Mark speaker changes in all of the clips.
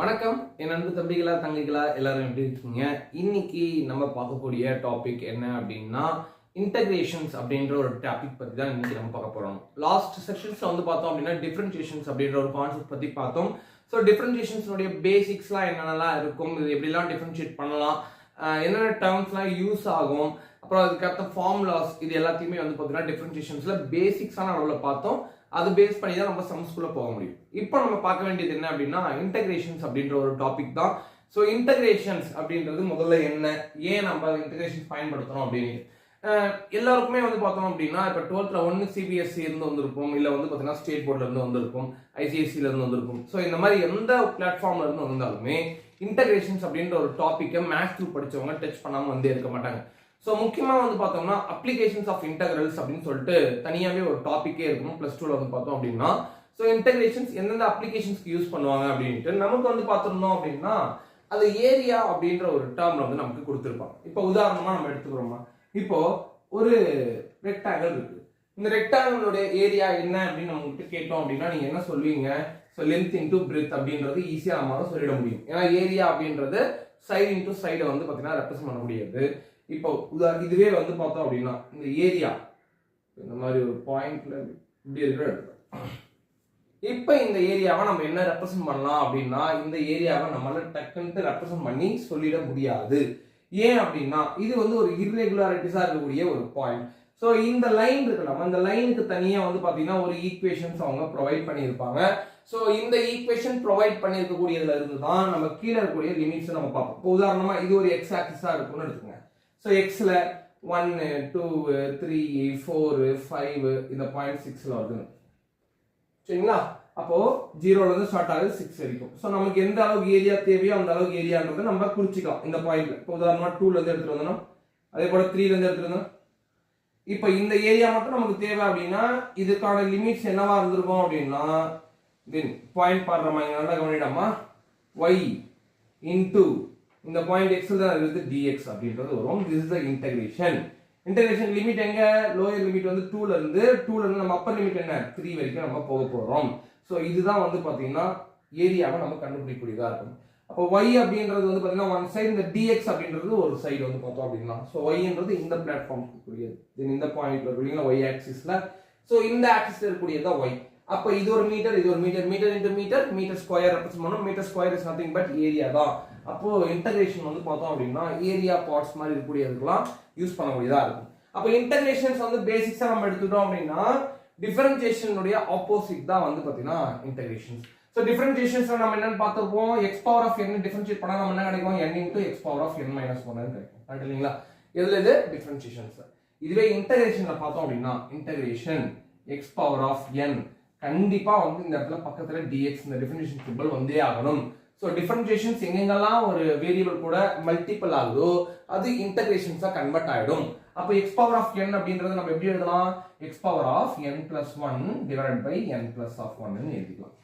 Speaker 1: வணக்கம் என் அன்பு தம்பிகளா தங்கைகளா எல்லாரும் எப்படி இருக்கீங்க? இன்னைக்கு நம்ம பார்க்கக்கூடிய டாபிக் என்ன அப்படின்னா இன்டகிரேஷன்ஸ் அப்படின்ற ஒரு டாபிக் பத்தி தான் இன்னைக்கு நம்ம பார்க்க போறோம். லாஸ்ட் செஷன்ஸ்ல வந்து பார்த்தோம் அப்படின்னா டிஃபரன்ஷியேஷன்ஸ் அப்படின்ற ஒரு கான்செப்ட் பத்தி பார்த்தோம். ஸோ டிஃபரன்ஷியேஷன்ஸோடைய பேசிக்ஸ்லாம் என்னென்னலாம் இருக்கும், இது எப்படிலாம் டிஃபரன்ஷியேட் பண்ணலாம், என்னென்ன டேர்ம்ஸ்லாம் யூஸ் ஆகும், அப்புறம் அதுக்கடுத்த ஃபார்முலாஸ், இது எல்லாத்தையுமே வந்து பார்த்தீங்கன்னா டிஃபரன்ஷியேஷன்ஸ்ல பேசிக்ஸான அளவில் பார்த்தோம். அது பேஸ் பண்ணி தான் நம்ம சம்ஸ்குள்ள போக முடியும். இப்போ நம்ம பார்க்க வேண்டியது என்ன அப்படின்னா இன்டகிரேஷன்ஸ் அப்படின்ற ஒரு டாபிக் தான். ஸோ இன்டகிரேஷன்ஸ் அப்படின்றது முதல்ல என்ன, ஏன் நம்ம இன்டகிரேஷன்ஸ் பயன்படுத்துறோம் அப்படின்னு எல்லாருக்குமே வந்து பார்த்தோம் அப்படின்னா இப்போ 12th ஒன்று சிபிஎஸ்சி இருந்து வந்திருக்கும், இல்லை வந்து பார்த்தீங்கன்னா ஸ்டேட் போர்ட்ல இருந்து வந்திருக்கும், ஐசிஎஸ்சில இருந்து வந்திருக்கும். ஸோ இந்த மாதிரி எந்த பிளாட்ஃபார்ம்ல இருந்து வந்தாலுமே இன்டகிரேஷன்ஸ் அப்படின்ற ஒரு டாப்பிக்கை மேத்ஸ் குரூப் படிச்சவங்க டச் பண்ணாம வந்து இருக்க மாட்டாங்க. ஸோ முக்கியமாக வந்து பார்த்தோம்னா அப்ளிகேஷன்ஸ் ஆஃப் இன்டகிரல்ஸ் அப்படின்னு சொல்லிட்டு தனியாகவே ஒரு டாப்பிக்கே இருக்கும் +2ல வந்து பார்த்தோம் அப்படின்னா. ஸோ இன்டகிரேஷன்ஸ் எந்தெந்த அப்ளிகேஷன்ஸ்க்கு யூஸ் பண்ணுவாங்க அப்படின்ட்டு நமக்கு வந்து பார்த்துருந்தோம் அப்படின்னா அது ஏரியா அப்படின்ற ஒரு டேர்ம்ல வந்து நமக்கு கொடுத்துருப்பாங்க. இப்போ உதாரணமா நம்ம எடுத்துக்கிறோமா, இப்போ ஒரு ரெக்டாங்கிள் இருக்கு. இந்த ரெக்டாங்கிளோட ஏரியா என்ன அப்படின்னு நம்ம கிட்ட கேட்டோம் அப்படின்னா நீங்க என்ன சொல்லுவீங்க? ஸோ லென்த் இன்டூ பிரெத் அப்படின்றது ஈஸியா நம்மளால சொல்லிட முடியும். ஏன்னா ஏரியா அப்படின்றது சைடு இன்டூ சைடை வந்து பார்த்தீங்கன்னா ரெப்ரசென்ட் பண்ண முடியாது. இப்போ இதுவே வந்து பார்த்தோம் அப்படின்னா இந்த ஏரியா இந்த மாதிரி ஒரு பாயிண்ட்ல இப்படி இருக்கிற இப்போ இந்த ஏரியாவை நம்ம என்ன ரெப்ரசென்ட் பண்ணலாம் அப்படின்னா இந்த ஏரியாவை நம்மளால டக்குன்னு ரெப்ரசென்ட் பண்ணி சொல்லிட முடியாது. ஏன் அப்படின்னா இது வந்து ஒரு இர்ரெகுலாரிட்டிஸா இருக்கக்கூடிய ஒரு பாயிண்ட். ஸோ இந்த லைன் இருக்கலாம், அந்த லைனுக்கு தனியாக வந்து பார்த்தீங்கன்னா ஒரு ஈக்குவேஷன்ஸ் அவங்க ப்ரொவைட் பண்ணியிருப்பாங்க. ஸோ இந்த ஈக்குவேஷன் ப்ரொவைட் பண்ணியிருக்கக்கூடியதுல இருந்து தான் நம்ம கீழே இருக்கக்கூடிய லிமிட்ஸ் நம்ம பார்ப்போம். இப்போ உதாரணமா இது ஒரு எக்ஸ் ஆக்சிஸா இருக்கும்னு எடுத்துக்கோங்க. ஸோ எக்ஸ்ல 1 2 3 4 5 இந்த 0.6ல வருது சரிங்களா. அப்போ 0ல இருந்து ஸ்டார்ட் ஆகுது 6 வரைக்கும். ஸோ நமக்கு எந்த அளவுக்கு ஏரியா தேவையோ அந்த அளவுக்கு ஏரியான்றதை நம்ம குறிச்சிக்கலாம் இந்த பாயிண்ட்ல. இப்போ உதாரணமா 2ல இருந்து எடுத்துட்டு வந்தோம், அதே போல 3ல இருந்து எடுத்துட்டு வந்தோம். இப்போ இந்த ஏரியா மட்டும் நமக்கு தேவை அப்படின்னா இதுக்கான லிமிட்ஸ் என்னவா இருந்திருக்கும் அப்படின்னா பாயிண்ட் பாடுற மாதிரி நல்லா கவனிடாமா y இன்டூ இந்த பாயிண்ட் x தான் இருக்கு dx அப்படின்றது வரும். This is the integration. Integration limit எங்க, லோயர் லிமிட் வந்து 2ல இருந்து நம்ம அப்பர் லிமிட் என்ன 3 வரைக்கும் நம்ம போக போறோம். ஸோ இதுதான் வந்து பாத்தீங்கன்னா ஏரியாவை நம்ம கண்டுபிடிக்கக்கூடியதா இருக்கும். அப்போ y அப்படின்றது வந்து பாத்தீங்கன்னா ஒன் சைடு, இந்த dx அப்படின்றது ஒரு சைடு வந்து பார்த்தோம் அப்படின்னா. ஸோ yன்றது இந்த பிளாட்ஃபார்ம்க்கு கூடியது, தென் இந்த பாயிண்ட்ல இருக்கீங்களா y ஆக்சிஸ்ல. ஸோ இந்த ஆக்சிஸ்ல இருக்கக்கூடியது தான் y. அப்போ இது ஒரு மீட்டர், இது ஒரு metre, metre into metre, metre square represent பண்ணோம். Metre square is nothing but area தான். அப்போ இன்டகிரேஷன் வந்து பார்த்தோம் அப்படின்னா ஏரியா பார்ட்ஸ் மாதிரி இருக்கக்கூடியதுக்கெல்லாம் யூஸ் பண்ணக்கூடியதா இருக்கும். அப்போ இன்டகிரேஷன்ஸ் வந்து பேசிக்ஸா நம்ம எடுத்துட்டோம் அப்படின்னா டிஃபரன்ஷியேஷனுடைய ஆப்போசிட் தான் வந்து பார்த்தீங்கன்னா இன்டகிரேஷன்ஸ். ஸோ டிஃபரன்ஷியேஷன்ஸ் நம்ம என்னன்னு பார்த்துருப்போம், x power of n differentiate பண்ணா நம்ம என்ன கிடைக்கும், n into x power of n minus 1 கிடைக்கும். கரெக்ட் இல்லைங்களா? எதுல இது டிஃபரன்ஷியேஷன்ஸ். இதுவே இன்டகிரேஷன்ல பார்த்தோம் அப்படின்னா integration x power of n கண்டிப்பா வந்து இந்த இடத்துல பக்கத்துல dx இந்த டிஃபரன்ஷியேஷன் சிம்பல் வந்தே ஆகணும். ஸோ டிஃபரன்ஷியேஷன்ஸ் எங்கெங்கெல்லாம் ஒரு வேரியபிள் கூட மல்டிபிள் ஆகுதோ அது இன்டகிரேஷன்ஸா கன்வெர்ட் ஆயிடும். அப்போ எக்ஸ் பவர் ஆஃப் n அப்படின்றது நம்ம எப்படி எழுதலாம், x power of n plus 1 divided by n plus of 1 எழுதிக்கலாம்.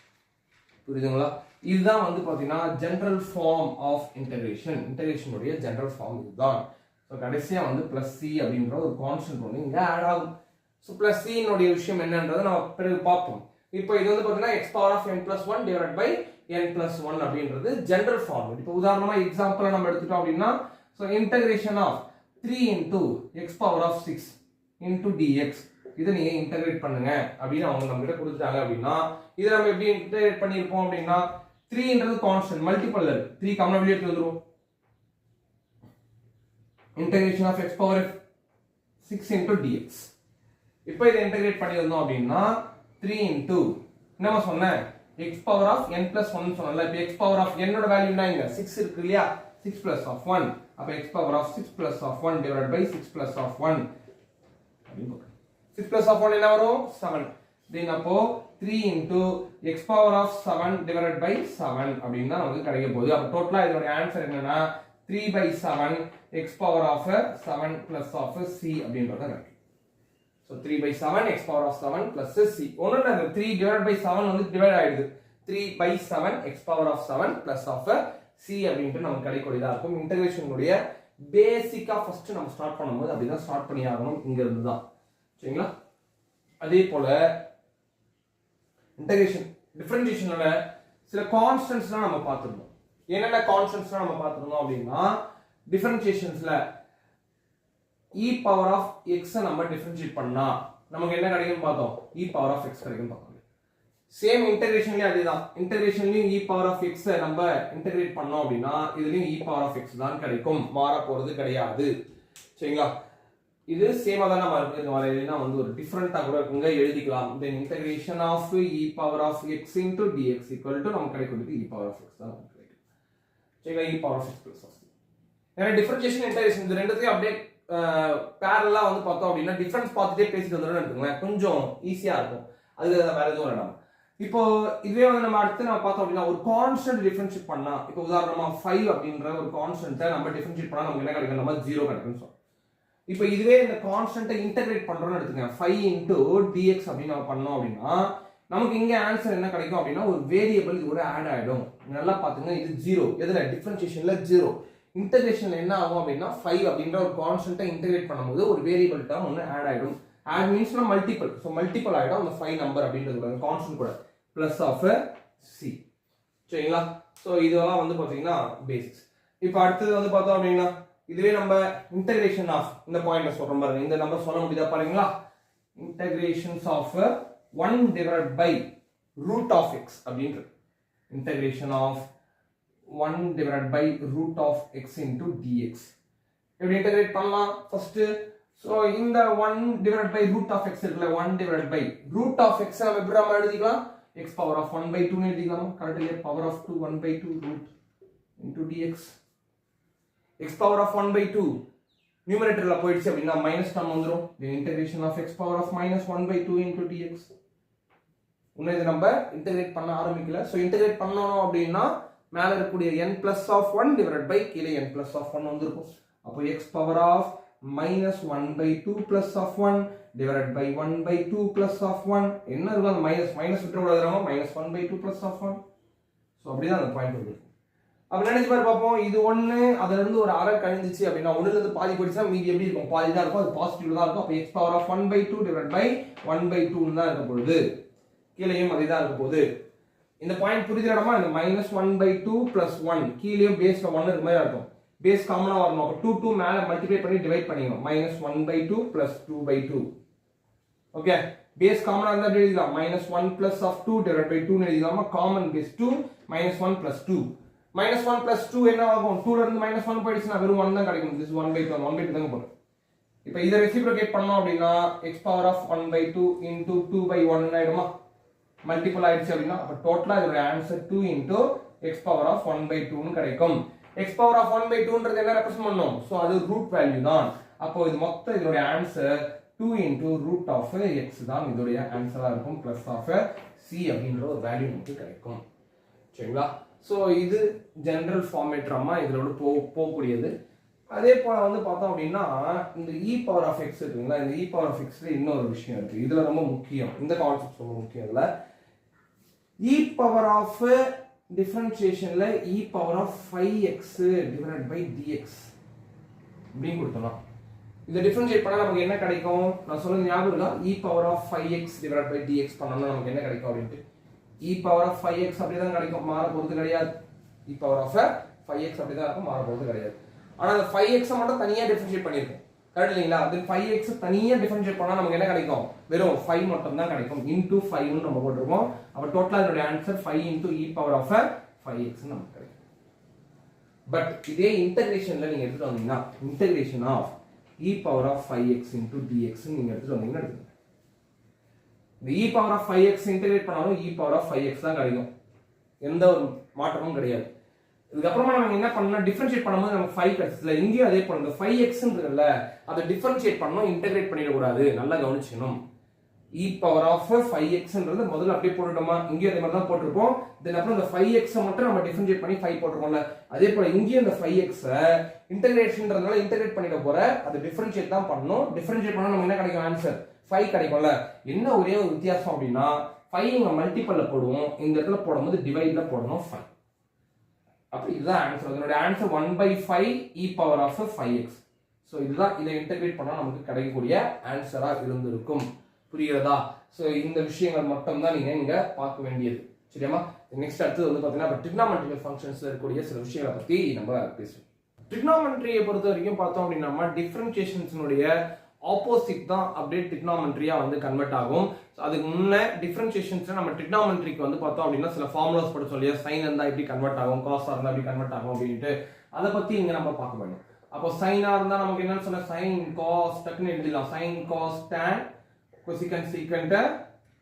Speaker 1: புரியுதுங்களா? இதுதான் வந்து பாத்தீங்கன்னா ஜெனரல் ஃபார்ம் ஆஃப் இன்டகிரேஷன். இன்டகிரேஷனுடைய ஜெனரல் ஃபார்ம் இதுதான். ஸோ கடைசியா வந்து பிளஸ் சி அப்படின்ற ஒரு கான்ஸ்டன்ட் ஒன்று இங்க ஆட் ஆகும். ஸோ பிளஸ் சி னுடைய விஷயம் என்னன்றதை நம்ம பிறகு பார்ப்போம். இப்போ இது வந்து பாத்தீங்கன்னா x power of n plus 1 divided by n plus 1 அப்படின்றது ஜெனரல் ஃபார்ம். இப்போ உதாரணமா எக்ஸாம்பிள் நம்ம எடுத்துட்டோம் அப்படின்னா so integration of 3 into x power of 6 into dx இதை நீங்க இன்டகிரேட் பண்ணுங்க அப்படின்னு அவங்க நம்ம கிட்ட கொடுத்துட்டாங்க அப்படின்னா இதை நம்ம எப்படி இன்டகிரேட் பண்ணியிருப்போம் அப்படின்னா 3ன்றது கான்ஸ்டன்ட் மல்டிபிள் 3 காமனா வெளியே எடுத்து வந்துரும். Integration of x power 6 into dx. இப்போ இதை இன்டகிரேட் பண்ணியிருந்தோம் அப்படின்னா 3 இன்டூ என்னமா சொன்னேன் x power of n plus 1 சொன்னல. இப்போ எக்ஸ் பவர் ஆஃப் n ஓட வேல்யூ என்ன, இங்க 6 இருக்கு இல்லையா, 6 பிளஸ் ஆஃப் 1. அப்போ x power of 6 plus of 1 divided by 6 plus of 1 அப்படின்னு போடுறேன். 6 பிளஸ் ஆஃப் 1 என்ன வரும் 7. தென் அப்போ 3 into x power of 7 divided by 7 அப்படின்னு தான் நமக்கு கிடைக்க போகுது. அப்போ டோட்டலா இதோட ஆன்சர் என்னன்னா 3/7 x power of 7 plus of c அப்படின்றது கிடைக்கும். So 3/7 x power of 7 plus c. ஒண்ணு இல்ல, 3 divided by 7 வந்து டிவைட் ஆயிடுது. 3/7 x power of 7 plus of c அப்படின்ட்டு நமக்கு கிடைக்கூடியதா இருக்கும். இன்டகிரேஷனுடைய பேசிக்கா ஃபர்ஸ்ட் நம்ம ஸ்டார்ட் பண்ணும்போது அப்படிதான் ஸ்டார்ட் பண்ணி ஆகணும் இங்க இருந்து தான். சரிங்களா? அதே போல இன்டகிரேஷன் டிஃபரன்ஷியேஷனோட சில கான்ஸ்டன்ட்ஸ்லாம் நம்ம பார்த்துருந்தோம். என்னென்ன கான்ஸ்டன்ட்ஸ்லாம் நம்ம பார்த்துருந்தோம் அப்படின்னா, டிஃபரன்சியேஷன்ஸ்ல e பவர் ஆஃப் x நம்ம டிஃபரன்ஷியேட் பண்ணா நமக்கு என்ன கிடைக்கும் பார்த்தோம், e பவர் ஆஃப் x கிடைக்கும் பார்த்தோம். சேம் இன்டகிரேஷன்லயும் அதேதான், இன்டகிரேஷன்லயும் e பவர் ஆஃப் x நம்ம இன்டகிரேட் பண்ணோம் அப்படின்னா இதுலயும் e பவர் ஆஃப் x தான் கிடைக்கும், மாற போறது கிடையாது. சரிங்களா? இது சேமா தான் நம்ம இருக்கு. வரையினா வந்து ஒரு டிஃபரண்டா கூட இங்க எழுதிக்கலாம். Then integration of e power of x into dx equal to நமக்கு கிடைக்கிறது e பவர் ஆஃப் x தான் நமக்கு கிடைக்கும். சரிங்களா? e power of x plus of. ஏன்னா டிஃபரன்ஷியேஷன் இன்டகிரேஷன் இந்த ரெண்டுத்தையும் அப்படியே பேரலா வந்து பார்த்தோம் அப்படின்னா டிஃபரன்ஸ் பார்த்துட்டே பேசிட்டு வந்துடும் எடுத்துக்கோங்களேன், கொஞ்சம் ஈஸியா இருக்கும். அதுக்கு வேற எதுவும் வேண்டாம். இப்போ இதுவே வந்து நம்ம அடுத்து நம்ம பார்த்தோம் அப்படின்னா ஒரு கான்ஸ்டன்ட் டிஃபரன்ஷியேட் பண்ணா, இப்போ உதாரணமா 5 அப்படின்ற ஒரு கான்ஸ்டன்ட்டை நம்ம டிஃபரன்ஷியேட் பண்ணா நமக்கு என்ன கிடைக்கும், நம்ம 0 கிடைக்கும்னு சொல்றோம். இப்போ இதுவே இந்த கான்ஸ்டன்ட்டை இன்டகிரேட் பண்றோம்னு எடுத்துக்கங்க, 5 into dx அப்படின்னு நம்ம பண்ணோம் அப்படின்னா நமக்கு இங்க ஆன்சர் என்ன கிடைக்கும் அப்படின்னா ஒரு வேரியபிள் இது கூட ஆட் ஆயிடும். நல்லா பாத்துங்க, இது 0, எதுல டிஃபரன்ஷியேஷன்ல 0. இன்டகிரேஷன்ல என்ன ஆகும் அப்படின்னா 5 அப்படின்ற ஒரு கான்ஸ்டன்ட்டை இன்டகிரேட் பண்ணும்போது ஒரு வேரியபிள் டேர்ம் ஒன்னு ஆட் ஆயிடும். ஆட் மீன்ஸ்னா மல்டிபிள், சோ மல்டிபிள் ஆயிடும் அந்த 5 நம்பர் அப்படின்றது கூட கான்ஸ்டன்ட் கூட பிளஸ் ஆஃப் c. சரிங்களா? சோ இதெல்லாம் வந்து பாத்தீங்கன்னா பேசிக்ஸ். இப்போ அடுத்து வந்து பார்த்தோம் அப்படின்னா இதுவே நம்ம இன்டகிரேஷன் ஆஃப் இந்த பாயிண்ட்ல சொல்றோம் பாருங்க, இந்த நம்பர் சொல்ல முடியுதா பாருங்களா, integrations of 1 divided by root of x அப்படின்றது integration of 1 divided by root of x into dx. எப்படி இன்டகிரேட் பண்ணலாம் ஃபர்ஸ்ட், சோ இந்த 1 divided by root of x இருக்குல, 1 divided by root of x நம்ம எப்படி நாம எழுதிக்கலாம், x power of 1 by 2 னு எழுதிக்கலாம். கரெக்ட்லயே power of 2 1 by 2 root into dx. x power of 1 by 2 நியூமரேட்டர்ல போயிடுச்சு அப்படினா மைனஸ் டேர்ம் வந்துரும். the integration of x power of minus 1 by 2 into dx. இன்னும் இது நம்ம இன்டகிரேட் பண்ண ஆரம்பிக்கல. சோ இன்டகிரேட் பண்ணனும் அப்படினா மேல இருக்கக்கூடிய n plus of 1 divided by கீழே n plus of 1 வந்திருக்கும். அப்போ x power of minus 1 by 2 plus of 1 divided by 1 by 2 plus of 1 என்ன இருக்கும், அந்த மைனஸ் விட்டு விடுறோம், minus 1 by 2 plus of 1. So அப்படிதான் அந்த பாயிண்ட் வருது. அப்ப நினைச்சு பாரு பாப்போம், இது 1 அதுல இருந்து ஒரு அரை கழிஞ்சிச்சு அப்படினா 1ல இருந்து பாதி போயிடுச்சுனா மீதி எப்படி இருக்கும், பாதி தான் இருக்கும், அது பாசிட்டிவ் தான் இருக்கும். அப்ப x power of 1 by 2 divided by 1 by 2 ன்னு தான் இருக்க போகுது. கீழேயும் அதே தான் இருக்க போகுது. இந்த பாயிண்ட் புரியுதுடமா, இந்த minus 1 by 2 plus 1 கீழேயும் பேஸ்ல 1 இருக்க மாதிரி இருக்கும். பேஸ் காமனா வரணும். அப்ப 2 2 மேல மல்டிப்ளை பண்ணி டிவைட் பண்ணிக்கணும். minus 1 by 2 plus 2 by 2. Okay, base காமனா இருந்தா எப்படி எழுதலாம், minus 1 plus of 2 divided by 2 ன்னு எழுதலாமா. Common base 2 minus 1 plus 2. minus 1 plus 2 என்ன ஆகும், 2ல இருந்து minus 1 போயிடுச்சுனா வெறும் 1 தான் கிடைக்கும். this is 1 by 2 1 by 2 தான் போடும். இப்போ இத ரெசிப்ரோகேட் பண்ணோம் அப்படினா x power of 1 by 2 into 2 by 1 ஆயிடுமா, மல்டிபிள் ஆயிடுச்சு அப்படினா அப்ப டோட்டலா இதோட answer 2 into x power of 1 by 2 ன்னு கிடைக்கும். x power of 1 by 2ன்றது என்ன ரெப்ரசன்ட் பண்ணனும், சோ அது ரூட் வேல்யூ தான். அப்போ இது மொத்த இதோட answer 2 into root of x தான் இதோட ஆன்சரா இருக்கும், பிளஸ் ஆஃப் c அப்படிங்கற ஒரு வேல்யூ நமக்கு கிடைக்கும். சரிங்களா? சோ இது ஜெனரல் ஃபார்மேட்ரமா இதோட போகக்கூடியது. அதே போல வந்து பார்த்தோம் அப்படின்னா இந்த e power of x இருக்குங்களா, இந்த e power of x ல இன்னொரு விஷயம் இருக்கு, இதுல ரொம்ப முக்கியம், இந்த கான்செப்ட் ரொம்ப முக்கியம். இதுல e power of டிஃபரன்ஷியேஷன்ல e power of 5x divided by dx அப்படின்னு கொடுத்தோம். இத டிஃபரன்ஷியேட் பண்ணா நமக்கு என்ன கிடைக்கும், நான் சொன்னது ஞாபகம் இருக்கா, e power of 5x divided by dx பண்ணோம்னா நமக்கு என்ன கிடைக்கும் அப்படினு, e power of 5x அப்படியே தான் கிடைக்கும், மாற போறது கிடையாது. e power of 5x அப்படியே தான் இருக்கும், மாற போறது கிடையாது. ஆனா அந்த 5x மட்டும் தனியா டிஃபரன்ஷியேட் பண்ணிருக்கோம், கரெக்ட் இல்லீங்களா? அது 5x தனியா டிஃபரன்ஷியேட் பண்ணா நமக்கு என்ன கிடைக்கும், வெறும் 5 மட்டும் தான் கிடைக்கும். into 5 ன்னு நம்ம போட்டுருக்கோம். அப்ப டோட்டலா இதோட answer 5 into e power of 5x ன்னு நமக்கு கிடைக்கும். பட் இதே இன்டகிரேஷன்ல நீங்க எடுத்துட்டு வந்தீங்கன்னா integration of e power of 5x into dx நீங்க எடுத்துட்டு வந்தீங்கன்னா இந்த e power of 5x integrate பண்ணாலும் e power of 5x தான் கிடைக்கும், எந்த ஒரு மாற்றமும் கிடையாது. இதுக்கு அப்புறமா நம்ம என்ன பண்ணனும், டிஃபரன்ஷியேட் பண்ணும்போது நமக்கு 5 கிடைச்சதுல இங்கேயும் அதே போல இந்த 5xன்றதுல அதை டிஃபரன்ஷியேட் பண்ணனும், இன்டகிரேட் பண்ணிட கூடாது, நல்லா கவனிச்சுக்கணும். e power of 5xன்றது முதல்ல அப்படியே போட்டுட்டோமா, இங்கேயும் அதே மாதிரி தான் போட்டுருப்போம். தென் அப்புறம் இந்த 5x மட்டும் நம்ம டிஃபரன்ஷியேட் பண்ணி 5 போட்டுருக்கோம்ல, அதே போல இங்கேயும் இந்த 5x இன்டகிரேஷன்றதுனால இன்டகிரேட் பண்ணிட போற, அதை டிஃபரன்ஷியேட் தான் பண்ணனும். டிஃபரன்ஷியேட் பண்ணா நமக்கு என்ன கிடைக்கும், ஆன்சர் 5 கிடைக்கும்ல. என்ன ஒரே ஒரு வித்தியாசம் அப்படின்னா 5 இங்க மல்டிபிள்ல போடுவோம், இந்த இடத்துல போடும்போது டிவைட்ல போடணும் 5. அப்ப இதுதான் ஆன்சர். அதோட answer 1/5 e power of 5x. So இதுதான் இத இன்டகிரேட் பண்ணா நமக்கு கிடைக்கக்கூடிய ஆன்சரா இருந்திருக்கும். புரியுதா? சோ இந்த விஷயங்கள் மட்டும் தான் நீங்க இங்க பார்க்க வேண்டியது. சரியாமா? நெக்ஸ்ட் அடுத்து வந்து பார்த்தீங்கன்னா ட்ரிக்னாமெட்ரிக்கல் ஃபங்க்ஷன்ஸ்ல இருக்கக்கூடிய சில விஷயங்களை பற்றி நம்ம பேசுவோம். ட்ரிக்னாமெட்ரியை பொறுத்த வரைக்கும் பார்த்தோம் அப்படின்னா நம்ம டிஃபரன்ஷியேஷன்ஸினுடைய ஆப்போசிட் தான் அப்படியே ட்ரிக்னாமெட்ரியா வந்து கன்வெர்ட் ஆகும். அதுக்கு முன்னே டிஃபரன்ஷியேஷன்ஸ் நம்ம ட்ரிக்னாமெட்ரிக்கு வந்து பார்த்தோம் அப்படின்னா சில ஃபார்முலாஸ் படிச்சோம் இல்லையா, சைன் இருந்தால் எப்படி கன்வெர்ட் ஆகும், காஸா இருந்தால் எப்படி கன்வெர்ட் ஆகும் அப்படின்ட்டு அதை பத்தி இங்க நம்ம பார்க்க வேண்டும். அப்போ சைனா இருந்தா நமக்கு என்னன்னு சொன்ன சைன் காஸ் டக்குன்னு எழுதிடலாம். Sine cos tan cosecant secant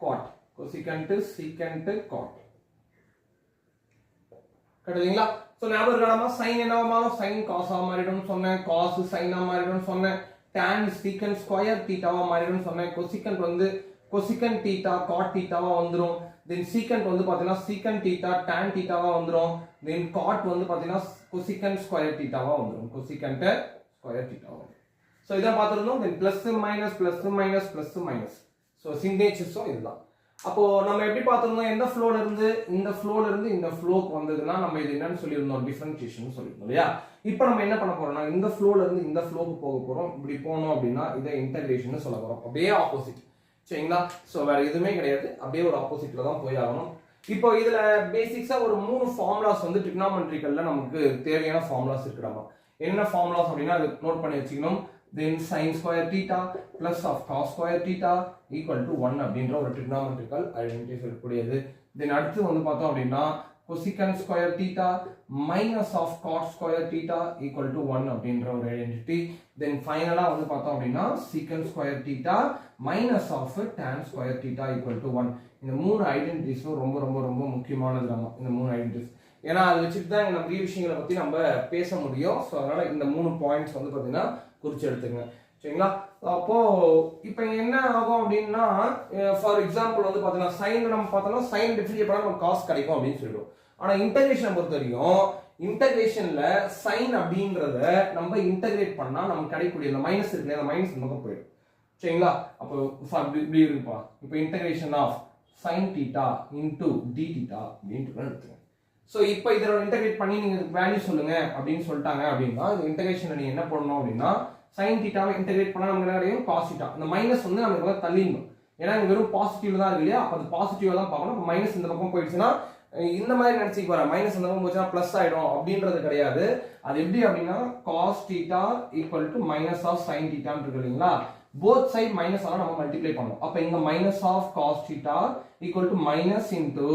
Speaker 1: cot, cosecant secant cot கரெக்டுங்களா? சோ ஞாபகம் இருக்கலாமா, சைன் என்னவா மாறும், சைன் காஸா மாறிடும் சொன்னேன், காஸ் சைனா மாறிடும் சொன்னேன், tan secant ஸ்கொயர் தீட்டாவா மாறிடும் சொன்னேன், கொசிகண்ட் வந்து கொசிகண்ட் தீட்டா காட் தீட்டாவா வந்துரும், தென் சீக்கண்ட் வந்து பாத்தீங்கன்னா சீக்கண்ட் தீட்டா tan தீட்டாவா வந்துரும், தென் காட் வந்து பாத்தீங்கன்னா கொசிகண்ட் ஸ்கொயர் தீட்டாவா வந்துரும், கொசிகண்ட் ஸ்கொயர் தீட்டாவா வந்துரும். சோ இத பாத்துறோம். Then plus minus plus minus plus minus. So சிக்னேச்சர்ஸும் இதுதான். அப்போ நம்ம எப்படி பார்த்திருந்தோம், எந்த ஃப்ளோல இருந்து இந்த ஃப்ளோல இருந்து இந்த ஃப்ளோக்கு வந்ததுன்னா நம்ம இது என்னன்னு சொல்லியிருந்தோம், டிஃபரன்ஷியேஷன் சொல்லியிருந்தோம் இல்லையா. இப்போ நம்ம என்ன பண்ண போறோம்னா இந்த ஃப்ளோல இருந்து இந்த ஃப்ளோக்கு போக போறோம். இப்படி போனோம் அப்படின்னா இதை இன்டகிரேஷன் சொல்ல போறோம். அப்படியே ஆப்போசிட் சரிங்களா. ஸோ வேற எதுவுமே கிடையாது, அப்படியே ஒரு ஆப்போசிட்ல தான் போய் ஆகணும். இப்போ இதுல பேசிக்ஸா ஒரு 3 ஃபார்முலாஸ் வந்து ட்ரிக்னாமெட்ரிக்கல்ல நமக்கு தேவையான ஃபார்முலாஸ் இருக்கிறாங்க. என்ன ஃபார்முலாஸ் அப்படின்னா அது நோட் பண்ணி வச்சுக்கணும். then sin square theta plus of cos square theta equal to 1 அப்படின்ற ஒரு trigonometrical identity சொல்லக்கூடியது. then அடுத்து வந்து பார்த்தோம் அப்படின்னா cosecant square theta minus of cot square theta equal to 1 அப்படின்ற ஒரு ஐடென்டிட்டி. then ஃபைனலா வந்து பார்த்தோம் அப்படின்னா secant square theta minus of tan square theta equal to 1. இந்த 3 ஐடென்டிட்டிஸும் ரொம்ப ரொம்ப ரொம்ப முக்கியமானது. நம்ம இந்த 3 ஐடென்டிட்டிஸ் ஏன்னா அதை வச்சுட்டு தான் நிறைய விஷயங்களை பத்தி நம்ம பேச முடியும். ஸோ அதனால இந்த 3 பாயிண்ட்ஸ் வந்து பார்த்தீங்கன்னா குறிச்சு எடுத்துங்க சரிங்களா. அப்போ இப்போ என்ன ஆகும் அப்படின்னா ஃபார் எக்ஸாம்பிள் வந்து பார்த்தீங்கன்னா சைன் நம்ம பார்த்தோம்னா சைன் டிஃபரன்ஷியேட் பண்ணா நமக்கு காசு கிடைக்கும் அப்படின்னு சொல்லிடுவோம். ஆனால் இன்டகிரேஷன் பொறுத்த வரைக்கும் இன்டகிரேஷன்ல சைன் அப்படின்றத நம்ம இன்டகிரேட் பண்ணா நமக்கு கிடைக்கக்கூடிய இந்த மைனஸ் இருக்கு, அந்த மைனஸ் நமக்கு போயிடும் சரிங்களா. அப்போ இப்படி இருக்குப்பா. இப்போ integration of sine theta into d theta அப்படின்ட்டு எடுத்துங்க. ஸோ இப்போ இதோட இன்டகிரேட் பண்ணி நீங்க வேல்யூ சொல்லுங்க அப்படின்னு சொல்லிட்டாங்க அப்படின்னா இந்த இன்டகிரேஷன் நீங்க என்ன பண்ணணும் அப்படின்னா சைன் தீட்டாவை இன்டகிரேட் பண்ணா நமக்கு என்ன கிடைக்கும், காஸ் தீட்டா. இந்த மைனஸ் வந்து நமக்கு வந்து தள்ளிடணும். ஏன்னா இங்க வெறும் பாசிட்டிவ் தான் இருக்கு இல்லையா, அப்போ அது பாசிட்டிவ் தான் பார்க்கணும். இப்போ மைனஸ் இந்த பக்கம் போயிடுச்சுன்னா இந்த மாதிரி நினைச்சிக்க வர மைனஸ் இந்த பக்கம் போச்சுன்னா பிளஸ் ஆயிடும் அப்படின்றது கிடையாது. அது எப்படி அப்படின்னா cos theta equal to minus of sine தீட்டான்னு இருக்கு இல்லைங்களா. போத் சைட் மைனஸ் ஆனா நம்ம மல்டிப்ளை பண்ணணும். அப்ப இங்க minus of cos theta equal to minus into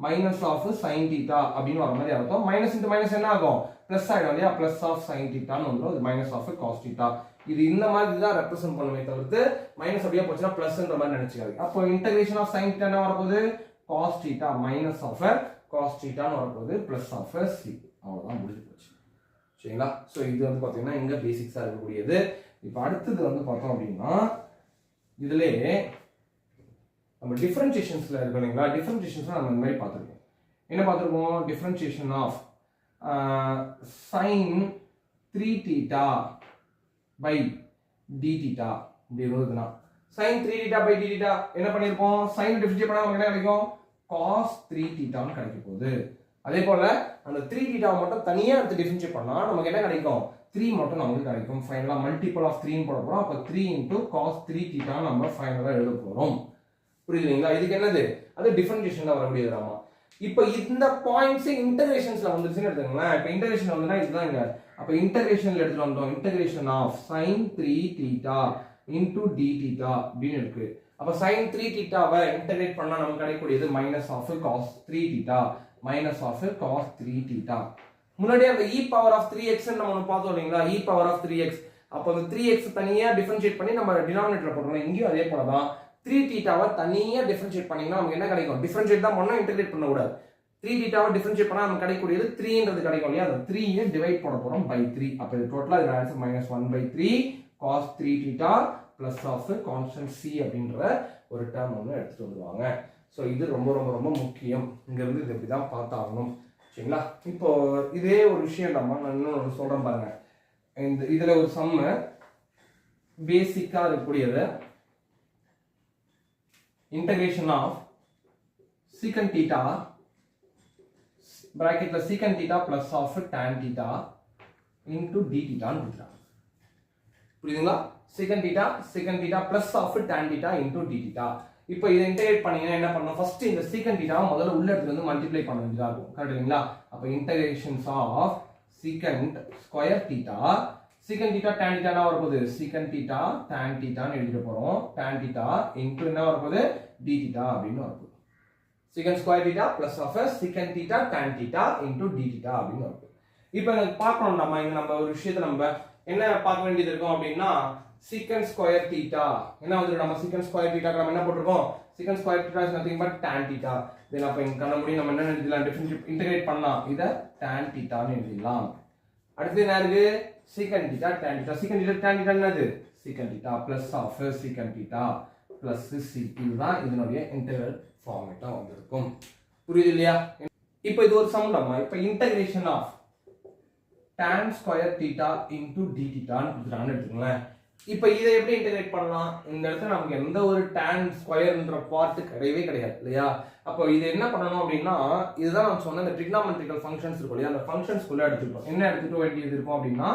Speaker 1: minus of sine theta அப்படின்னு வர மாதிரி அர்த்தம். மைனஸ் இன்டு மைனஸ் என்ன ஆகும், பிளஸ் ஆயிடும் இல்லையா. பிளஸ் ஆஃப் சைன் தீட்டான்னு வந்துடும், மைனஸ் ஆஃப் காஸ் தீட்டா. இது இந்த மாதிரி தான் ரெப்ரசென்ட் பண்ணுமே தவிர்த்து மைனஸ் அப்படியே போச்சுன்னா பிளஸ்ன்ற மாதிரி நினைச்சுக்காது. அப்போ இன்டகிரேஷன் ஆஃப் சைன் தீட்டா என்ன வரப்போகுது, cos theta minus of cos தீட்டான்னு வரப்போகுது பிளஸ் ஆஃப் சி. அவ்வளவுதான் முடிஞ்சு போச்சு சரிங்களா. ஸோ இது வந்து பார்த்தீங்கன்னா இங்க பேசிக்ஸா இருக்கக்கூடியது. இப்போ அடுத்தது வந்து பார்த்தோம் அப்படின்னா இதுல நம்ம டிஃபரன்ஷியேஷன்ஸ்ல இருக்கு இல்லைங்களா. டிஃபரன்ஷியேஷன்ஸ் நம்ம இந்த மாதிரி பார்த்துருக்கோம். என்ன பார்த்துருக்கோம், differentiation of sine 3 theta by d theta இப்படி இருந்ததுன்னா sine 3 theta by d theta என்ன பண்ணிருப்போம், சைன் டிஃபரன்ஷியேட் பண்ணா நமக்கு என்ன கிடைக்கும், காஸ் 3 தீட்டான்னு கிடைக்க போகுது. அதே போல அந்த 3 தீட்டாவை மட்டும் தனியா எடுத்து டிஃபரன்ஷியேட் பண்ணா நமக்கு என்ன கிடைக்கும், 3 மட்டும் நமக்கு கிடைக்கும். ஃபைனலா மல்டிபிள் ஆஃப் 3 போட போறோம். அப்ப 3 into cos 3 தீட்டா நம்ம ஃபைனலா எழுத போறோம். புரியுதுங்களா. இதுக்கு என்னது, அது டிஃபரன்ஷியேஷன்ல வரக்கூடியதுதாமா. இப்போ இந்த பாயிண்ட்ஸ் இன்டகிரேஷன்ஸ்ல வந்துருச்சுன்னு எடுத்துங்களேன். இப்போ இன்டகிரேஷன் வந்துனா இதுதான் இங்க. அப்ப இன்டகிரேஷன்ல எடுத்துட்டு வந்தோம். Integration of sin 3 theta into d theta அப்படின்னு இருக்கு. அப்ப sin 3 தீட்டாவை இன்டகிரேட் பண்ணா நமக்கு கிடைக்கக்கூடியது minus of cos 3 theta minus of cos 3 theta. முன்னாடியே அந்த e பவர் ஆஃப் 3x நம்ம பார்த்தோம் இல்லைங்களா, e பவர் ஆஃப் 3x. அப்போ அந்த 3x தனியா டிஃபரன்ஷியேட் பண்ணி நம்ம டினாமினேட்டர் போடுறோம். இங்கேயும் அதே போல தான் 3 தீட்டாவை தனியா டிஃபரன்ஷியேட் பண்ணீங்கன்னா நமக்கு என்ன கிடைக்கும், டிஃபரன்ஷியேட் தான் பண்ணணும், இன்டகிரேட் பண்ண கூடாது. 3 தீட்டாவை டிஃபரன்ஷியேட் பண்ணா நமக்கு கிடைக்கக்கூடியது 3ன்றது கிடைக்கும் இல்லையா. அந்த 3 டிவைட் பண்ண போறோம் பை 3. அப்ப இது டோட்டலா இது answer -1/3 cos 3 theta plus of constant c அப்படின்ற ஒரு டேர்ம் வந்து எடுத்துட்டு வருவாங்க. சோ இது ரொம்ப ரொம்ப ரொம்ப முக்கியம். இங்க இருந்து இது இப்படி தான் பார்த்தாகணும் சரிங்களா. இப்போ இதே ஒரு விஷயம் நம்ம நான் இன்னொரு சொல்றேன் பாருங்க. இந்த இதுல ஒரு சம் பேசிக்கா இருக்கக்கூடியது இன்டகிரேஷன் ஆஃப் secant theta பிராக்கெட்ல secant theta plus of tan theta into d theta ன்னு கொடுத்துறாங்க. புரியுதுங்களா. secant theta plus of tan theta into d theta. இப்போ இதை இன்டகிரேட் பண்ணீங்கன்னா என்ன பண்ணணும், ஃபர்ஸ்ட் இந்த சீக்கன் தீட்டாவை முதல்ல உள்ள இடத்துல வந்து மல்டிப்ளை பண்ண வேண்டியதா இருக்கும். கரெக்டுங்களா? அப்போ integrations of secant square theta, secant theta tan theta என்ன வரப்போகுது, சீக்கன் தீட்டா tan தீட்டான்னு எழுதிட்டு போறோம். tan தீட்டா இன்டு என்ன வரப்போகுது, d தீட்டா அப்படின்னு வரப்போகுது. secant square theta plus of a secant theta tan theta into d theta அப்படின்னு வருது. இப்போ எனக்கு பார்க்கணும், நம்ம ஒரு விஷயத்தை நம்ம என்ன பார்க்க வேண்டியது இருக்கும் அப்படின்னா, secant square theta என்ன வந்து நம்ம secant square theta நம்ம என்ன போட்டுருக்கோம், secant square theta is nothing but tan theta. தென் அப்போ இங்க கண்ண முடியும் நம்ம என்ன எழுதலாம், டிஃபரன்ஷியேட் இன்டகிரேட் பண்ணலாம், இதை tan theta ன்னு எழுதலாம். அடுத்து என்ன இருக்கு, secant theta tan theta, secant theta tan theta என்னது, secant theta plus of secant theta plus c, இதுதான் இதனுடைய இன்டெகிரல் ஃபார்மேட்டா வந்திருக்கும். புரியுது இல்லையா? இப்போ இது ஒரு சம் நம்ம இப்போ integration of tan square theta into d தீட்டான்னு கொடுத்துட்டாங்கன்னு எடுத்துக்கோங்களேன். இப்போ இதை எப்படி இன்டகிரேட் பண்ணலாம், இந்த இடத்துல நமக்கு எந்த ஒரு tan ஸ்கொயர்ன்ற பார்ட் கிடையவே கிடையாது இல்லையா? அப்போ இது என்ன பண்ணணும் அப்படின்னா, இதுதான் நான் சொன்ன இந்த ட்ரிக்னாமெட்ரிக்கல் ஃபங்க்ஷன்ஸ் இருக்கும் இல்லையா, அந்த ஃபங்க்ஷன்ஸ்குள்ள எடுத்துக்கிட்டோம். என்ன எடுத்துக்க வேண்டியது இருக்கும் அப்படின்னா,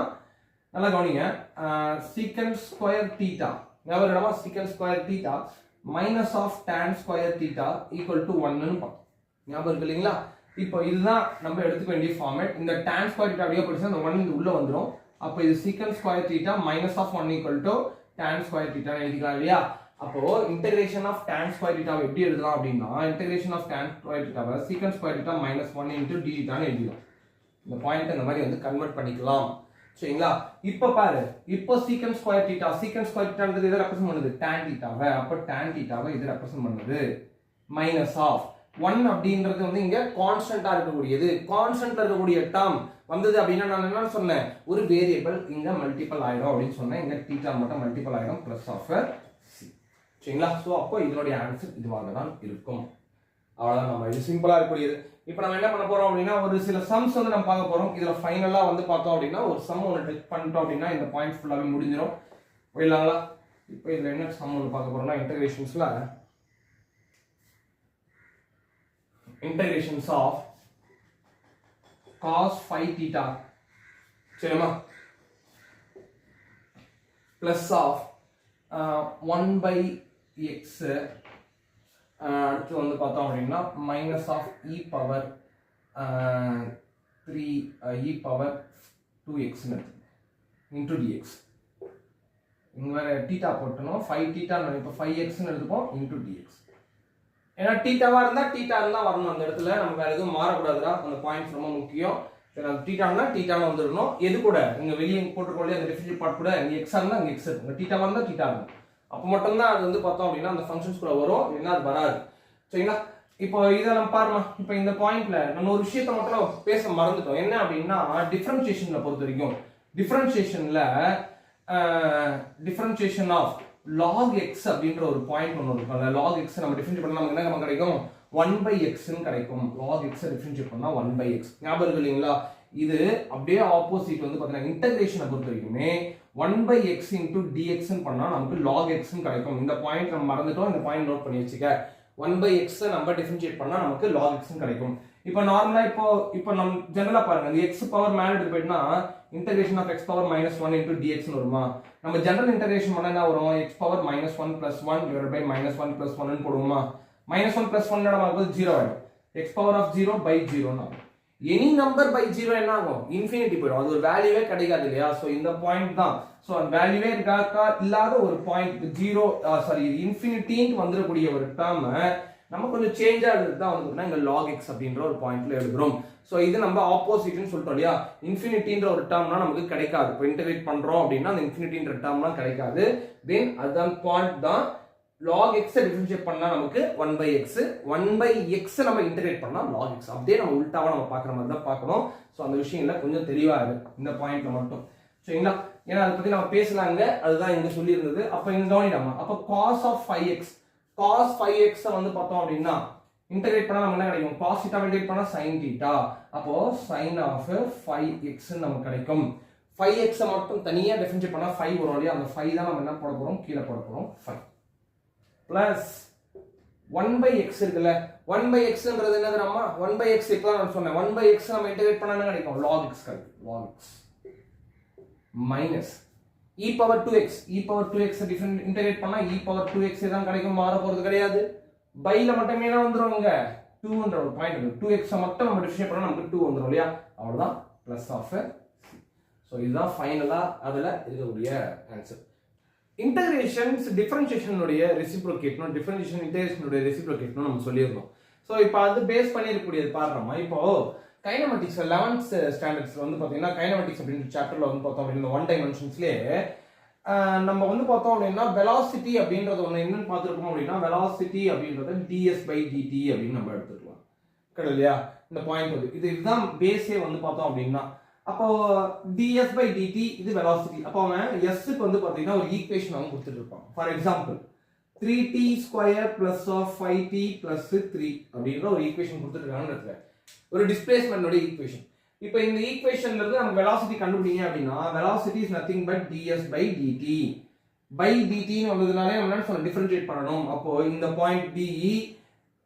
Speaker 1: நல்லா கவனிங்க, சீக்கண்ட் ஸ்கொயர் தீட்டா ஞாபகம், secant square theta minus of tan square theta equal to 1 ன்னு பார்த்தோம். ஞாபகம் இருக்கு இல்லைங்களா? இப்போ இதுதான் நம்ம எடுத்துக்க வேண்டிய ஃபார்மேட். இந்த tan square theta அப்படியே படிச்சா அந்த 1 இந்த உள்ள வந்துரும். அப்போ இது secant square theta minus of 1 equal to tan square theta எழுதிக்கலாம் இல்லையா? அப்போ integration of tan square theta எப்படி எழுதலாம் அப்படின்னா, integration of tan square theta secant square theta minus 1 into d theta ன்னு எழுதலாம். இந்த பாயிண்ட் இந்த மாதிரி வந்து கன்வர்ட் பண்ணிக்கலாம். சரிங்களா? இப்போ பாரு, இப்போ secant square theta ன்றது இத ரெப்ரசன்ட் பண்ணுது tan thetaவை, அப்ப tan thetaவை இது ரெப்ரசன்ட் பண்ணுது. மைனஸ் ஆஃப் 1 அப்படின்றது வந்து இங்க கான்ஸ்டன்ட்டா இருக்கக்கூடியது, கான்ஸ்டன்ட்ல இருக்கக்கூடிய டேர்ம் வந்தது அப்படின்னா நான் என்ன சொன்னேன், ஒரு வேரியபிள் இங்க மல்டிபிள் ஆயிடும் அப்படின்னு சொன்னேன். இங்க தீட்டா மட்டும் மல்டிபிள் ஆயிடும் பிளஸ் ஆஃப் c. சரிங்களா? சோ அப்போ இதனுடைய ஆன்சர் இதுவாக தான் இருக்கும். அவ்வளவுதான், நம்ம இது சிம்பிளா இருக்கக்கூடியது. இப்போ நம்ம என்ன பண்ண போறோம் அப்படின்னா, ஒரு சில சம்ஸ் வந்து நம்ம பார்க்க போறோம். இதுல ஃபைனலா வந்து பார்த்தோம் அப்படின்னா, ஒரு சம் ஒன்று டெஸ்ட் பண்ணிட்டோம் அப்படின்னா இந்த பாயிண்ட் ஃபுல்லாவே முடிஞ்சிடும். போயிடலாங்களா? இப்போ இதுல என்ன சம் ஒன்று பார்க்க போறோம்னா, இன்டகிரேஷன்ஸ் ஆஃப் cos 5 theta சரிமா பிளஸ் ஆஃப் 1 by x அடுத்து வந்து பார்த்தோம் அப்படின்னா minus of e power 3 e power 2x into dx. இங்கே வேற தீட்டா போட்டணும், 5 தீட்டா இப்போ 5x எடுத்துப்போம் இன்டு டிஎக்ஸ். ஏன்னா தீட்டாவா இருந்தால் தீட்டா இருந்தால் வரணும் அந்த இடத்துல, நம்ம வேற எதுவும் மாறக்கூடாதுடா, அந்த பாயிண்ட்ஸ் ரொம்ப முக்கியம். சரி, தீட்டானா தீட்டான வந்துடணும். எது கூட இங்கே வெளியே போட்டுக்கொள்ளே அந்த டிஃபரன்ஷியேட் பார்ட் கூட இங்கே எக்ஸா இருந்தால் அங்கே எக்ஸ் இருக்கும், தீட்டாவா இருந்தால் தீட்டா இருக்கும். அப்போ மட்டும்தான் அது வந்து பார்த்தோம் அப்படின்னா அந்த ஃபங்க்ஷன்ஸ் கூட வரும், இல்லைன்னா அது வராது. சரிங்களா? இப்போ இதை நம்ம பாருமா, இப்போ இந்த பாயிண்ட்ல நம்ம ஒரு விஷயத்த மட்டும் பேச மறந்துட்டோம். என்ன அப்படின்னா, டிஃபரன்சியேஷன்ல பொறுத்த வரைக்கும் டிஃபரன்சியேஷன் ஆஃப் log x அப்படின்ற ஒரு பாயிண்ட் ஒன்று இருக்கும். அந்த log x நம்ம டிஃபரன்ஷியேட் பண்ணா நமக்கு என்ன கிடைக்கும், 1/x ன்னு கிடைக்கும். log x டிஃபரன்ஷியேட் பண்ணா 1/x. ஞாபகம் இருக்கு இல்லைங்களா? இது அப்படியே ஆப்போசிட் வந்து பார்த்தீங்கன்னா இன்டகிரேஷனை பொறுத்த வரைக்குமே 1/x into dx ன்னு பண்ணா நமக்கு log x ன்னு கிடைக்கும். இந்த பாயிண்ட் நம்ம மறந்துட்டோம், இந்த பாயிண்ட் நோட் பண்ணி வச்சுக்க. 1/x நம்ம டிஃபரன்ஷியேட் பண்ணா நமக்கு log x ன்னு கிடைக்கும். இப்போ நார்மலா இப்போ நம்ம ஜெனரலா பாருங்க, இந்த x பவர் மேல எடுத்து போயிட்டா integration of x power -1 into dx ன்னு வருமா? நம்ம ஜெனரல் இன்டகிரேஷன் பண்ணா என்ன வரும், x பவர் -1 + 1 divided by -1 + 1 ன்னு போடுவோமா? -1 + 1 என்னடா ஆகுது, 0 ஆயிடும். x பவர் ஆஃப் 0 by 0 ன்னு ஆகும். எனி நம்பர் பை 0 என்ன ஆகும், இன்ஃபினிட்டி போயிடும், அது ஒரு வேல்யூவே கிடைக்காது இல்லையா? சோ இந்த பாயிண்ட் தான். சோ அந்த வேல்யூவே இல்லாத ஒரு பாயிண்ட் 0 இன்ஃபினிட்டின்னு வந்துடக்கூடிய ஒரு டேர்ம் நம்ம கொஞ்சம் சேஞ்ச் ஆகுது தான் வந்து இங்க log x அப்படின்ற ஒரு பாயிண்ட்ல எழுதுறோம். சோ இது நம்ம ஆப்போசிட்னு சொல்லிட்டோம் இல்லையா? இன்ஃபினிட்டின்ற ஒரு டேர்ம்னா நமக்கு கிடைக்காது. இப்போ இன்டகிரேட் பண்றோம் அப்படின்னா அந்த இன்ஃபினிட்டின்ற டேர்ம்லாம் கிடைக்காது. தென் அதான் பாயிண்ட் தான் log x டிஃபரன்ஷியேட் பண்ணா நமக்கு 1/x, 1/x நம்ம இன்டகிரேட் பண்ணா log x. அப்படியே நம்ம உல்டாவா நம்ம பார்க்குற மாதிரி தான் பார்க்கணும். ஸோ அந்த விஷயங்கள்ல கொஞ்சம் தெளிவா இருக்கு இந்த பாயிண்ட்ல மட்டும். சரிங்களா? ஏன்னா அதை பத்தி நம்ம பேசலாங்க, அதுதான் இங்க சொல்லி இருந்தது. அப்ப இங்க கவனிடாமா, அப்ப cos of 5x வந்து பார்த்தோம் அப்படின்னா இன்டகிரேட் பண்ணா நம்ம என்ன கிடைக்கும், cos θ இன்டகிரேட் பண்ணா sin θ. அப்போ sin of 5x நமக்கு கிடைக்கும். 5x மட்டும் தனியா டிஃபரன்ஷியேட் பண்ணா 5 வரும் இல்லையா? அந்த 5 தான் நம்ம என்ன போட போறோம், கீழே போட போறோம் 5 பிளஸ் 1/x இருக்குல்ல, 1/xன்றது என்னது நம்ம 1/x இப்போ நான் சொன்னேன், 1/x நம்ம இன்டகிரேட் பண்ணா என்ன கிடைக்கும், log x கிடைக்கும். log x minus e power 2x different integrate பண்ணா e power 2x தான் கிடைக்கும், மாற போறது கிடையாது. பைல மட்டுமே என்ன வந்துரும், இங்க 2ன்ற ஒரு பாயிண்ட் இருக்கு. 2x மட்டும் நம்ம டிஃபரன்ஷியேட் பண்ணா நமக்கு 2 வந்துரும் இல்லையா, அவ்வளவுதான் பிளஸ் ஆஃப் c. சோ இதுதான் ஃபைனலா அதுல இருக்கக்கூடிய ஆன்சர். இன்டகிரேஷன்ஸ் டிஃபரன்ஷியேஷனுடைய ரெசிப்ரோகேட்னும் டிஃபரன்ஷியேஷன் இன்டகிரேஷனுடைய ரெசிப்ரோகேட்னும் நம்ம சொல்லியிருந்தோம். சோ இப்போ அது பேஸ் பண்ணி இருக்கக்கூடியது பாருறோமா. இப்போ கைனமேட்டிக்ஸ் 11th ஸ்டாண்டர்ட்ஸ்ல வந்து பாத்தீங்கன்னா கைனமேட்டிக்ஸ் அப்படின்ற சாப்டர்ல வந்து பார்த்தோம் அப்படின்னா ஒன் டைமென்ஷன்ஸ்லயே நம்ம வந்து பார்த்தோம் அப்படின்னா வெலாசிட்டி அப்படின்றது ஒன்று என்னன்னு பார்த்துருக்கோம் அப்படின்னா வெலாசிட்டி அப்படின்றது ds/dt அப்படின்னு நம்ம எடுத்துக்கலாம் கிடையாது இல்லையா. இந்த பாயிண்ட் வந்து இதுதான் பேஸே வந்து பார்த்தோம் அப்படின்னா அப்போ ds/dt இது வெலாசிட்டி. அப்போ அவன் s-க்கு வந்து பாத்தீங்கன்னா ஒரு ஈக்குவேஷன் அவன் கொடுத்துட்டு இருப்பான். For example 3t² plus of 5t plus 3 அப்படின்ற ஒரு ஈக்குவேஷன் கொடுத்துருக்காங்க, ஒரு டிஸ்பிளேஸ்மெண்டோட ஈக்குவேஷன். இப்போ இந்த ஈக்குவேஷன்ல இருந்து நம்ம வெலாசிட்டி கண்டுபிடிங்க அப்படின்னா velocity is nothing but ds/dt. By dt ன்னு வந்ததுனாலே நம்ம என்ன சொல்றோம், டிஃபரன்ஷியேட் பண்ணணும். அப்போ இந்த பாயிண்ட் b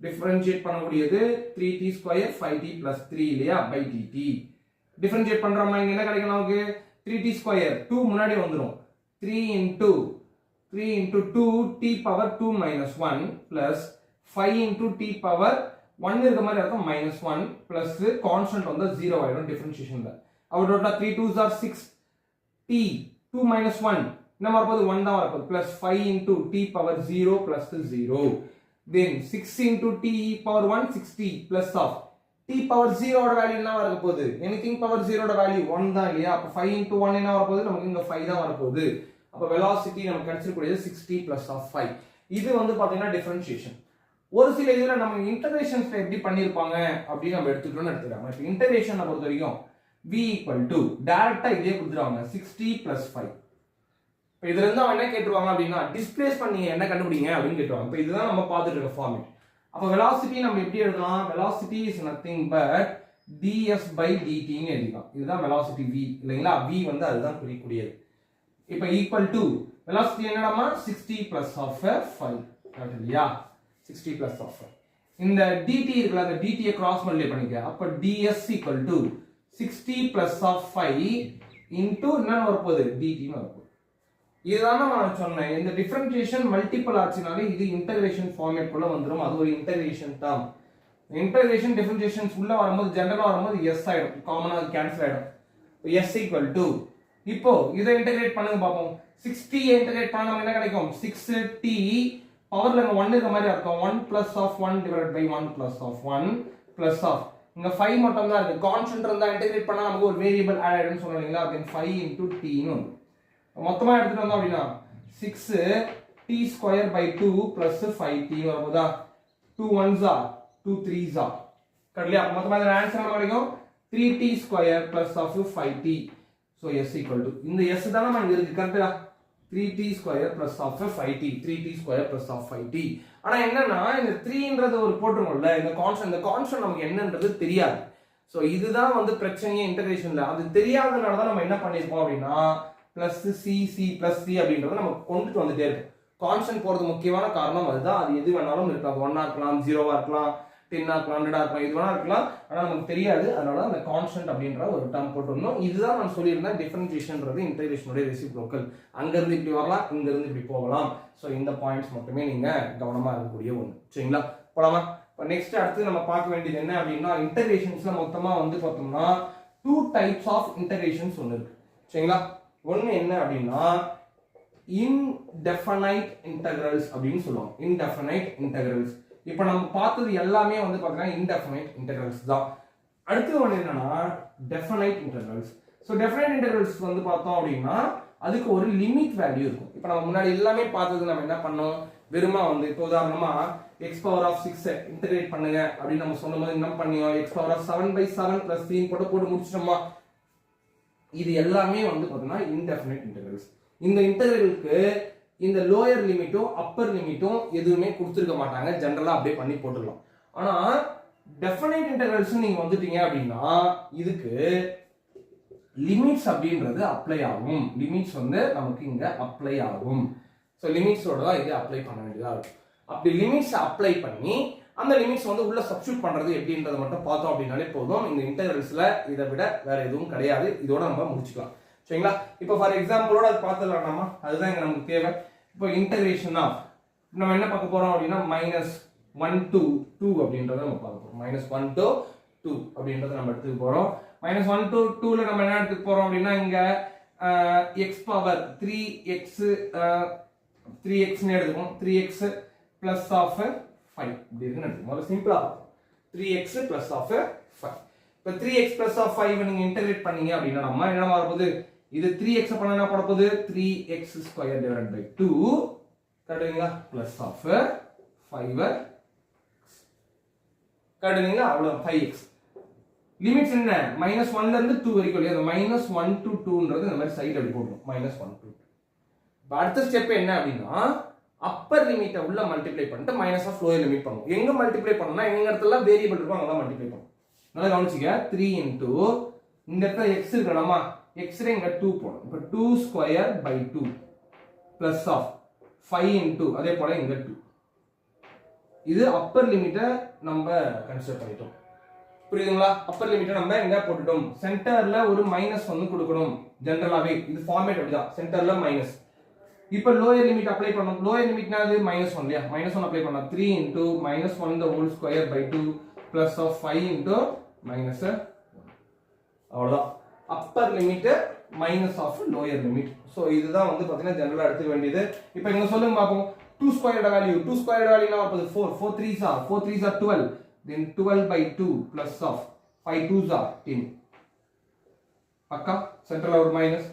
Speaker 1: டிஃபரன்ஷியேட் பண்ணக்கூடியது 3t² 5t plus 3 இல்லையா, பை dt. டிஃபரன்ஷியேட் பண்றோம்னா இங்க என்ன கிடைக்கும் நமக்கு, 3t² 2 முன்னாடி வந்துரும், 3 into 2t power 2 minus 1 plus 5 into t power 1 இருக்க மாதிரி இருக்கும் -1 plus கான்ஸ்டன்ட் வந்து 0 ஆயிடும் டிஃபரன்ஷியேஷன்ல. அப்ப டோட்டலா 3 2s are 6 t 2 minus 1 என்ன வரப்போகுது 1 தான் வரப்போகுது plus 5 into t power 0 plus 0 then 6 into t power 1 60 plus of t power 0 ஓட வேல்யூ என்ன வரப் போகுது, anything power 0 ஓட வேல்யூ 1 தான் இல்லையா. அப்ப 5 into 1 என்ன வரப்போகுது, நமக்கு இங்க 5 தான் வரப்போகுது. அப்ப வெலாசிட்டி நமக்கு கிடைச்சிருக்கூடியது 60 plus of 5. இது வந்து பாத்தீங்கன்னா டிஃபரன்ஷியேஷன். ஒரு சில இதுல நம்ம இன்டகிரேஷன்ஸ்ல எப்படி பண்ணிருப்பாங்க அப்படின்னு நம்ம எடுத்துக்கணும்னு எடுத்துக்கலாம். இப்போ இன்டகிரேஷனை பொறுத்த வரைக்கும் v = டைரக்டா இதே கொடுத்துருவாங்க 60 plus 5. இப்போ இதுல இருந்து அவன் என்ன கேட்டுருவாங்க அப்படின்னா டிஸ்பிளேஸ் பண்ணி என்ன கண்டுபிடிங்க அப்படின்னு கேட்டுருவாங்க. இப்போ இதுதான் நம்ம பார்த்துட்டு இருக்க ஃபார்மேட். அப்போ வெலாசிட்டி நம்ம எப்படி எழுதலாம், velocity is nothing but ds/dt ன்னு எழுதிக்கலாம். இதுதான் வெலாசிட்டி v இல்லைங்களா, v வந்து அதுதான் குறிக்கூடியது. இப்போ ஈக்குவல் டு வெலாசிட்டி என்னடாமா 60 plus of 5 இல்லையா, 60 plus of 5. இந்த dt இருக்குல்ல, அந்த dt ஐ கிராஸ் மல்டிப்ளை பண்ணிக்க. அப்ப ds = 60 plus of 5 into என்ன வரப்போகுது dt ன்னு வரப்போகுது. இதுதான் நான் சொன்னேன், இந்த டிஃபரன்ஷியேஷன் மல்டிபிள் ஆச்சுனாலே இது இன்டகிரேஷன் ஃபார்மேட் குள்ள வந்துரும். அது ஒரு இன்டகிரேஷன் டேர்ம். இன்டகிரேஷன் டிஃபரன்ஷியேஷன்ஸ் உள்ள வரும்போது ஜெனரலா வரும்போது s ஆயிடும், காமனா அது கேன்சல் ஆயிடும். s = இப்போ இதை இன்டகிரேட் பண்ணுங்க பாப்போம். 60 இன்டகிரேட் பண்ணா நமக்கு என்ன கிடைக்கும், 6t பவர்ல 1 இருக்க மாதிரி அர்த்தம் 1 plus of 1 divided by 1 plus of 1 plus of இங்க 5 மட்டும் தான் இருக்கு. கான்ஸ்டன்ட் இருந்தா இன்டகிரேட் பண்ணா நமக்கு ஒரு வேரியபிள் ஆட் ஆயிடும்னு சொன்னீங்களா, then 5 into t ன்னு வந்து மொத்தமா எடுத்துட்டு வந்தோம் அப்படின்னா 6t² / 2 plus 5t வரப்போதா. 2 1s are 2 3s are கரெக்ட்ல. அப்ப மொத்தமா இந்த ஆன்சர் என்ன கிடைக்கும் 3t² plus of 5t. so s = இந்த s தான நம்ம இங்க இருக்கு கரெக்ட்டா, 3t² plus of 5t 3t² plus of 5t. ஆனா என்னன்னா இந்த 3ன்றது ஒரு போட்டுறோம்ல, இந்த கான்ஸ்டன்ட் நமக்கு என்னன்றது தெரியாது. சோ இதுதான் வந்து பிரச்சனையே இன்டகிரேஷன்ல. அது தெரியாதனால தான் நம்ம என்ன பண்ணிருப்போம் அப்படின்னா plus c plus c அப்படின்றத நம்ம கொண்டுட்டு வந்துட்டே இருக்கோம். கான்ஸ்டன்ட் போறது முக்கியமான காரணம் அதுதான். அது எது வேணாலும் இருக்கலாம், 1 ஆ இருக்கலாம், 0 ஆ இருக்கலாம், 10 ஆ இருக்கலாம், 100 ஆ இருக்கலாம், இது வேணா இருக்கலாம். ஆனா நமக்கு தெரியாது. அதனால அந்த கான்ஸ்டன்ட் அப்படின்ற ஒரு டேர்ம் போட்டுறணும். இதுதான் நான் சொல்லியிருந்தேன் டிஃபரன்ஷியேஷன்ன்றது இன்டகிரேஷனுடைய ரெசிப்ரோக்கல். அங்க இருந்து இப்படி வரலாம், இங்க இருந்து இப்படி போகலாம். சோ இந்த பாயிண்ட்ஸ் மட்டுமே நீங்க கவனமா இருக்கக்கூடிய ஒண்ணு. சரிங்களா, போலாமா. இப்போ நெக்ஸ்ட் அடுத்து நம்ம பார்க்க வேண்டியது என்ன அப்படின்னா இன்டகிரேஷன்ஸ்ல மொத்தமா வந்து பார்த்தோம்னா 2 types of integrations ஒன்று இருக்கு. சரிங்களா, ஒன்னு என்ன அப்படின்னா indefinite integrals அப்படின்னு சொல்லுவாங்க. indefinite integrals. இப்போ நம்ம பார்த்தது எல்லாமே வந்து பார்த்தீங்கன்னா indefinite integrals தான். அடுத்து ஒன்று என்னன்னா definite integrals. So definite integrals வந்து பார்த்தோம் அப்படின்னா அதுக்கு ஒரு லிமிட் வேல்யூ இருக்கும். இப்போ நம்ம முன்னாடி எல்லாமே பார்த்தது நம்ம என்ன பண்ணோம், வெறுமா வந்து இப்போ உதாரணமா x⁻6 இன்டகிரேட் பண்ணுங்க அப்படின்னு நம்ம சொன்னபோது என்ன பண்ணியோம், x⁻7/7 + 3 போட்டு முடிச்சிட்டோமா. இது எல்லாமே வந்து பார்த்தீங்கன்னா இன்டெஃபினைட் இன்டெகிரல்ஸ். இந்த இன்டெகிரலுக்கு இந்த லோயர் லிமிட்டும் அப்பர் லிமிட்டும் எதுவுமே கொடுத்துருக்க மாட்டாங்க, ஜெனரலா அப்படியே பண்ணி போட்டுடலாம். ஆனா டெஃபினைட் இன்டெகிரல்ஸ் நீங்க வந்துட்டீங்க அப்படின்னா இதுக்கு லிமிட்ஸ் அப்படின்றது அப்ளை ஆகும். லிமிட்ஸ் வந்து நமக்கு இங்க அப்ளை ஆகும். ஸோ லிமிட்ஸோட தான் இது அப்ளை பண்ண வேண்டியதா இருக்கும். அப்படி லிமிட்ஸ் அப்ளை பண்ணி அந்த லிமிட்ஸ் வந்து உள்ள சப்ஸ்டிட்யூட் பண்றது எப்படின்றத மட்டும் பார்த்தோம் அப்படின்னாலே போதும். இந்த இன்டெகிரல்ஸ்ல இதை விட வேற எதுவும் கிடையாது. இதோட நம்ம முடிச்சுக்கலாம். சரிங்களா? இப்போ ஃபார் எக்ஸாம்பிளோட அது பார்த்துடலாம் நம்ம, அதுதான் இங்க நமக்கு தேவை. இப்போ இன்டகிரேஷன் ஆஃப் நம்ம என்ன பார்க்க போறோம் அப்படின்னா -1 to 2 அப்படின்றத நம்ம பார்க்க போறோம். -1 to 2 அப்படின்றத நம்ம எடுத்துக்க போறோம். -1 to 2ல நம்ம என்ன எடுத்துக்க போறோம் அப்படின்னா இங்க x பவர் 3x ன்னு எடுத்துக்கோம். 3x plus of 5 இப்படி இருக்குன்னு எடுத்துக்கோம். முதல்ல சிம்பிளா 3x plus of 5. இப்போ 3x plus of 5 நீங்க இன்டகிரேட் பண்ணீங்க அப்படின்னா நம்ம என்ன வரப்போகுது, இது 3x பண்ணா என்ன பண்ண போகுது, 3x square divided by 2 கரெக்ட்டுங்களா, plus of 5 கரெக்ட்டுங்களா, அவ்வளவு 5x. லிமிட்ஸ் என்ன, -1 ல இருந்து 2 வரைக்கும் இல்லையா, -1 to 2ன்றது இந்த மாதிரி சைடு அப்படி போடணும், -1 to 2. இப்போ அடுத்த ஸ்டெப் என்ன அப்படின்னா அப்பர் லிமிட்டை உள்ள மல்டிப்ளை பண்ணிட்டு மைனஸ் ஆஃப் லோயர் லிமிட் பண்ணுவோம். எங்க மல்டிப்ளை பண்ணணும்னா எங்க இடத்துல வேரியபிள் இருக்கும் அங்க தான் மல்டிப்ளை பண்ணுவோம். நல்லா கவனிச்சுக்க, 3 into இந்த இடத்துல x இருக்கணுமா, x ல இங்க 2 போடணும். இப்போ 2 square by 2 plus of 5 into அதே போல இங்க 2. இது அப்பர் லிமிட்டை நம்ம கன்சிடர் பண்ணிட்டோம். புரியுதுங்களா? அப்பர் லிமிட்டை நம்ம எங்க போட்டுட்டோம், சென்டர்ல ஒரு -1 கொடுக்கணும். ஜெனரலாவே இது ஃபார்மேட் அப்படிதான், சென்டர்ல மைனஸ். இப்போ லோயர் லிமிட் அப்ளை பண்ணோம். லோயர் லிமிட்னா அது -1 இல்லையா, -1 அப்ளை பண்ணா 3 into -1 the whole square by 2 plus of 5 into -1. அவ்வளவுதான் upper limit minus of lower limit. So இதுதான் வந்து பாத்தீங்கன்னா ஜெனரலா எடுத்துக்க வேண்டியது. இப்போ இங்க சொல்லுங்க பாப்போம், 2 ஸ்கொயர்ட் வேல்யூ, 2 ஸ்கொயர்ட் வேல்யூ என்ன வருது, 4 4 3s are 12, then 12 by 2 plus of 5 2s are 10. பக்கா சென்டர்ல ஒரு minus,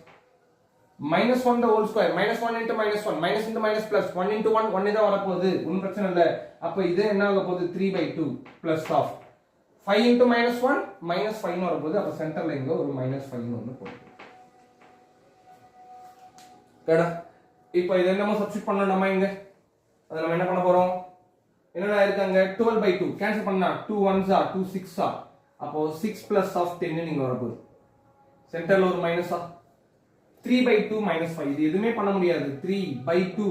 Speaker 1: -1 the whole square, -1 into -1, minus into minus plus 1 into 1 1 தான் வரப்போகுது, ஒன்றும் பிரச்சனை இல்லை. அப்போ இது என்ன ஆக போகுது, 3 by 2 plus of 5 into -1 -5 வரப்போகுது. அப்போ சென்டர்ல இங்க ஒரு -5 ஒன்று போகுது. கேடா இப்போ இது என்னமோ சப்ஸ்டிட் பண்ணணும் நம்ம இங்க, அதை நம்ம என்ன பண்ண போறோம், என்னடா இருக்காங்க 12 by 2 கேன்சல் பண்ணா 2 1s are 2 6s are, அப்போ 6 plus of 10 நீங்க வரப்போகுது. சென்டர்ல ஒரு மைனஸா, 3 by 2 -5 இது எதுவுமே பண்ண முடியாது. 3 by 2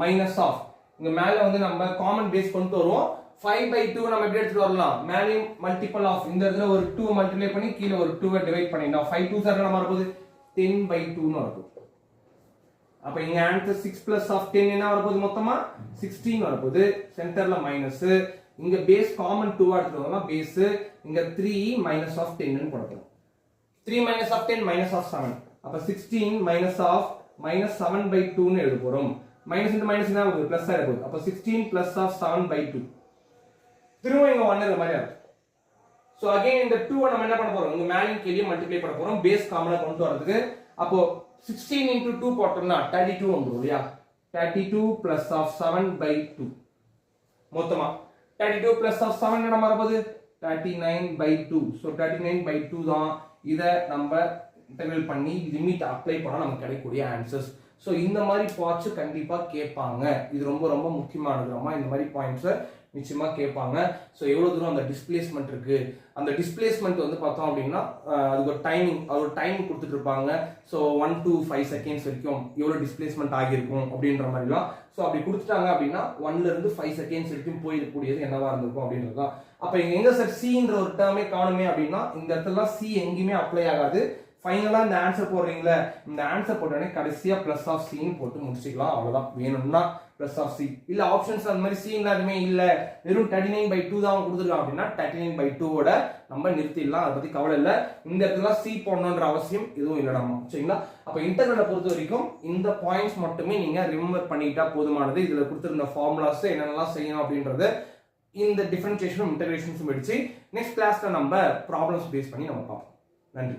Speaker 1: minus of இங்க மேல வந்து நம்ம காமன் பேஸ் கொண்டு வருவோம். 5 by 2 நம்ம எப்படி எடுத்துட்டு வரலாம், மேலே மல்டிபிள் ஆஃப் இந்த இடத்துல ஒரு 2 மல்டிப்ளை பண்ணி கீழ ஒரு 2 டிவைட் பண்ணினா 5 2s are நம்ம வரப்போகுது 10 by 2 ன்னு வரப்போகுது. அப்ப இங்க ஆன்சர் 6 plus of 10 என்ன வரப்போகுது, மொத்தமா 16 வரப்போகுது. சென்டர்ல மைனஸ், இங்க பேஸ் காமன் 2 எடுத்துட்டு வரலாம், பேஸ் இங்க 3 minus of 10 ன்னு போடணும். 3 minus of 10 minus of 7, அப்ப 16 minus of -7 by 2 ன்னு எழுத போறோம். மைனஸ் இன்டு மைனஸ் என்ன ஆகுது, பிளஸ் ஆயிட போகுது. அப்ப 16 plus of 7 by 2, திரும்ப இங்க 1 இந்த மாதிரி ஆகும். சோ அகைன் இந்த 2 நம்ம என்ன பண்ண போறோம், இங்க மேலின் கீழே மல்டிப்ளை பண்ண போறோம் பேஸ் காமனா கொண்டு வரதுக்கு. அப்போ 16 into 2 போட்டோம்னா 32 வந்துரும் இல்லையா, 32 plus of 7 by 2 மொத்தமா 32 plus of 7 என்ன வரப்போகுது 39 by 2. சோ 39 by 2 தான் இத நம்ம இன்டகிரேட் பண்ணி லிமிட் அப்ளை பண்ணா நமக்கு கிடைக்கக்கூடிய ஆன்சர்ஸ். சோ இந்த மாதிரி பார்ட்ஸ் கண்டிப்பா கேட்பாங்க, இது ரொம்ப ரொம்ப முக்கியமானதுமா. இந்த மாதிரி பாயிண்ட்ஸ் நிச்சயமா கேட்பாங்க. சோ எவ்வளவு தூரம் அந்த டிஸ்பிளேஸ்மென்ட் இருக்கு, அந்த டிஸ்பிளேஸ்மென்ட் வந்து பார்த்தோம் அப்படின்னா அதுக்கு ஒரு டைமிங், ஒரு டைம் கொடுத்துட்டு இருப்பாங்க. ஸோ 1 to 5 செகண்ட்ஸ் வரைக்கும் எவ்வளோ டிஸ்பிளேஸ்மெண்ட் ஆகியிருக்கும் அப்படின்ற மாதிரிலாம். ஸோ அப்படி கொடுத்துட்டாங்க அப்படின்னா 1ல இருந்து 5 செகண்ட்ஸ் வரைக்கும் போயிருக்கக்கூடியது என்னவா இருந்திருக்கும் அப்படின்றது தான். அப்போ இங்க எங்க சார் சின்ற ஒரு டேர்மே காணுமே அப்படின்னா இந்த இடத்துல சி எங்கேயுமே அப்ளை ஆகாது. ஃபைனலா இந்த ஆன்சர் போடுறீங்களா, இந்த ஆன்சர் போட்டோடனே கடைசியா பிளஸ் ஆஃப் சின்னு போட்டு முடிச்சுக்கலாம். அவ்வளவுதான். வேணும்னா பிளஸ் ஆஃப் சி, இல்ல ஆப்ஷன்ஸ் அந்த மாதிரி சி எதுவுமே இல்ல, வெறும் 39 by 2 தான் கொடுத்துருக்கான் அப்படின்னா 39 by 2 நம்ம நிறுத்திடலாம். அதை பத்தி கவலை இல்லை. இந்த இடத்துல சி போடணுன்ற அவசியம் எதுவும் இல்லை நம்ம, சரிங்களா? அப்ப இன்டெகிரலை பொறுத்த வரைக்கும் இந்த பாயிண்ட்ஸ் மட்டுமே நீங்க ரிமெம்பர் பண்ணிட்டா போதுமானது. இதுல கொடுத்திருந்த ஃபார்முலாஸ் என்னென்னலாம் செய்யணும் அப்படின்றது இந்த டிஃபரன்சியேஷனும் இன்டகிரேஷன்ஸும் வச்சு நெக்ஸ்ட் கிளாஸ்ல நம்ம ப்ராப்ளம்ஸ் பேஸ் பண்ணி நம்ம பார்ப்போம். நன்றி.